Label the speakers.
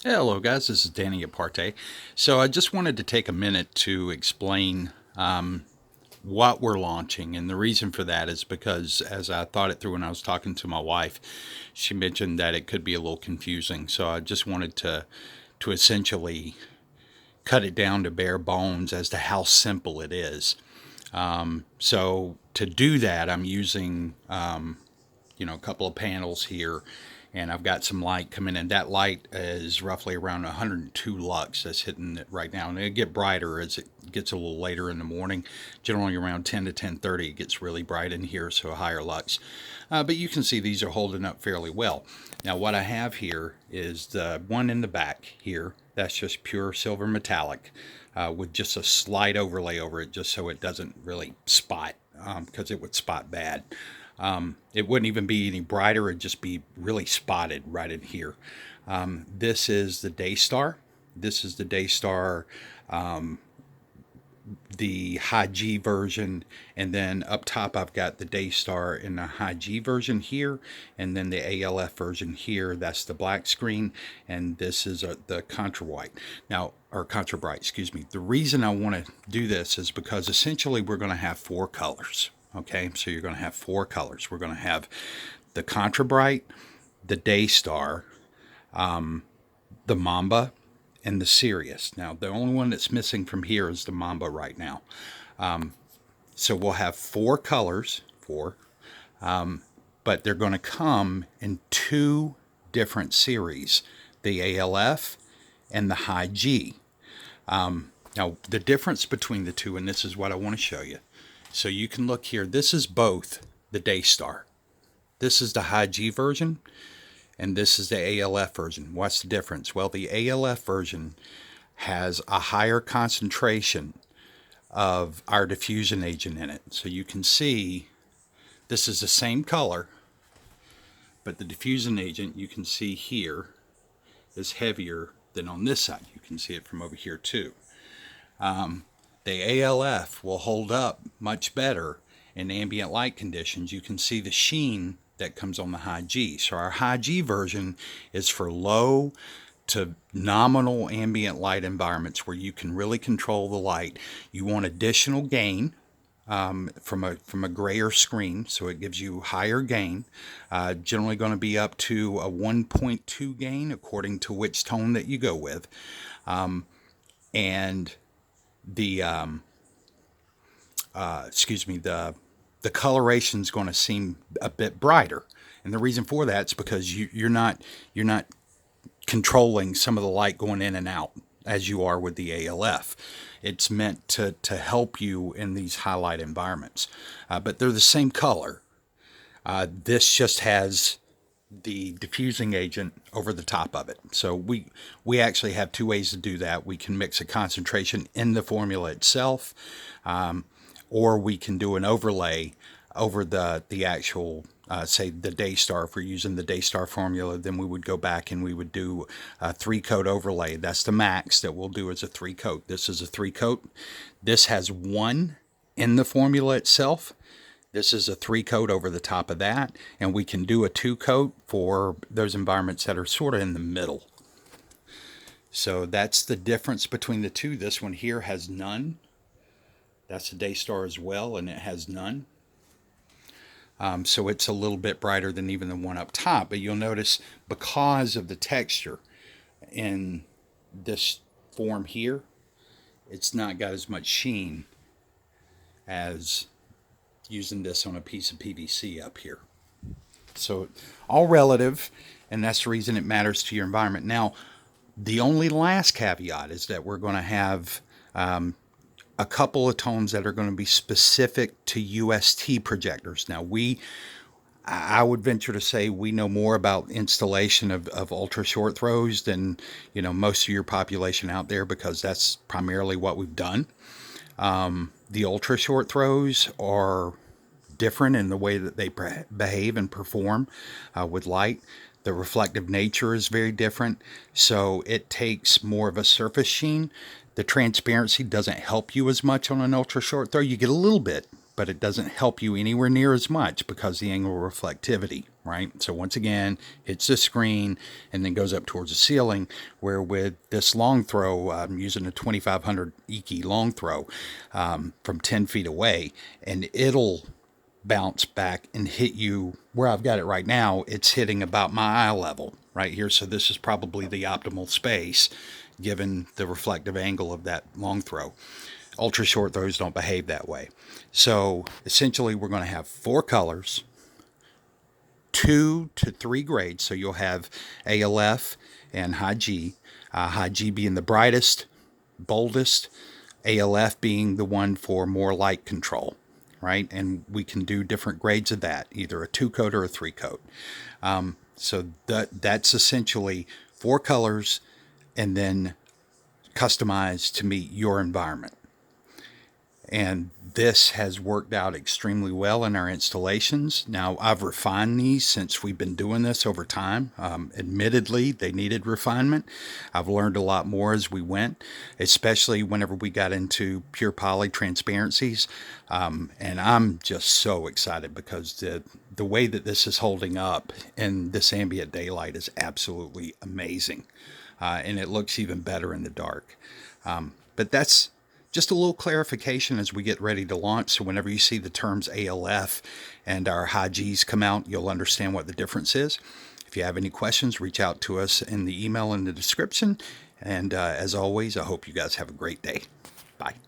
Speaker 1: Hello, guys. This is Danny at ParTay. So I just wanted to take a minute to explain what we're launching, and the reason for that is because as I thought it through when I was talking to my wife, she mentioned that it could be a little confusing. So I just wanted to essentially cut it down to bare bones as to how simple it is. So to do that, I'm using a couple of panels here, and I've got some light coming in. That light is roughly around 102 lux that's hitting it right now, and it'll get brighter as it gets a little later in the morning. Generally around 10 to 10:30, it gets really bright in here, so a higher lux. But you can see these are holding up fairly well. Now what I have here is the one in the back here. That's just pure silver metallic with just a slight overlay over it, just so it doesn't really spot, because it would spot bad. It wouldn't even be any brighter, it'd just be really spotted right in here. This is the Daystar. This is the Daystar, the high G version, and then up top I've got the Daystar in the high G version here, and then the ALF version here. That's the black screen, and this is the Contra White. Now, or Contra Bright, excuse me. The reason I want to do this is because essentially we're going to have four colors. Okay, so you're going to have four colors. We're going to have the Contra Bright, the Daystar, the Mamba, and the Sirius. Now, the only one that's missing from here is the Mamba right now. So we'll have four colors, but they're going to come in two different series, the ALF and the high G. Now, the difference between the two, and this is what I want to show you. So you can look here. This is both the Daystar. This is the high G version, and this is the ALF version. What's the difference? Well, the ALF version has a higher concentration of our diffusion agent in it. So you can see this is the same color, but the diffusion agent you can see here is heavier than on this side. You can see it from over here too. The ALF will hold up much better in ambient light conditions. You can see the sheen that comes on the high G. So our high G version is for low to nominal ambient light environments where you can really control the light. You want additional gain from a grayer screen, so it gives you higher gain. Generally going to be up to a 1.2 gain according to which tone that you go with. And the the coloration is going to seem a bit brighter, and the reason for that is because you're not controlling some of the light going in and out as you are with the ALF. It's meant to help you in these highlight environments, but they're the same color. This just has the diffusing agent over the top of it. So we actually have two ways to do that. We can mix a concentration in the formula itself, or we can do an overlay over the actual, say the Daystar. If we're using the Daystar formula, then we would go back and we would do a 3-coat overlay. That's the max that we'll do as a 3-coat. This is a 3-coat. This has one in the formula itself. This is a 3-coat over the top of that, and we can do a 2-coat for those environments that are sort of in the middle. So that's the difference between the two. This one here has none. That's a Daystar as well, and it has none. So it's a little bit brighter than even the one up top, but you'll notice because of the texture in this form here, it's not got as much sheen as using this on a piece of PVC up here. So all relative, and that's the reason it matters to your environment. Now, the only last caveat is that we're going to have a couple of tones that are going to be specific to UST projectors. Now, I would venture to say we know more about installation of ultra short throws than most of your population out there, because that's primarily what we've done. The ultra short throws are different in the way that they behave and perform with light. The reflective nature is very different, so it takes more of a surface sheen. The transparency doesn't help you as much on an ultra short throw. You get a little bit, but it doesn't help you anywhere near as much because the angle reflectivity, right? So once again, hits the screen and then goes up towards the ceiling, where with this long throw, I'm using a 2500 Iki long throw from 10 feet away, and it'll bounce back and hit you where I've got it right now. It's hitting about my eye level right here. So this is probably the optimal space given the reflective angle of that long throw. Ultra short throws don't behave that way. So essentially we're going to have 4 colors, 2 to 3 grades. So you'll have ALF and high G being the brightest, boldest, ALF being the one for more light control, right? And we can do different grades of that, either a 2-coat or a 3-coat. So that's essentially 4 colors and then customized to meet your environment. And this has worked out extremely well in our installations. Now, I've refined these since we've been doing this over time. Admittedly, they needed refinement. I've learned a lot more as we went, especially whenever we got into pure poly transparencies. And I'm just so excited because the way that this is holding up in this ambient daylight is absolutely amazing. And it looks even better in the dark. But that's just a little clarification as we get ready to launch. So whenever you see the terms ALF and our high Gs come out, you'll understand what the difference is. If you have any questions, reach out to us in the email in the description. And as always, I hope you guys have a great day. Bye.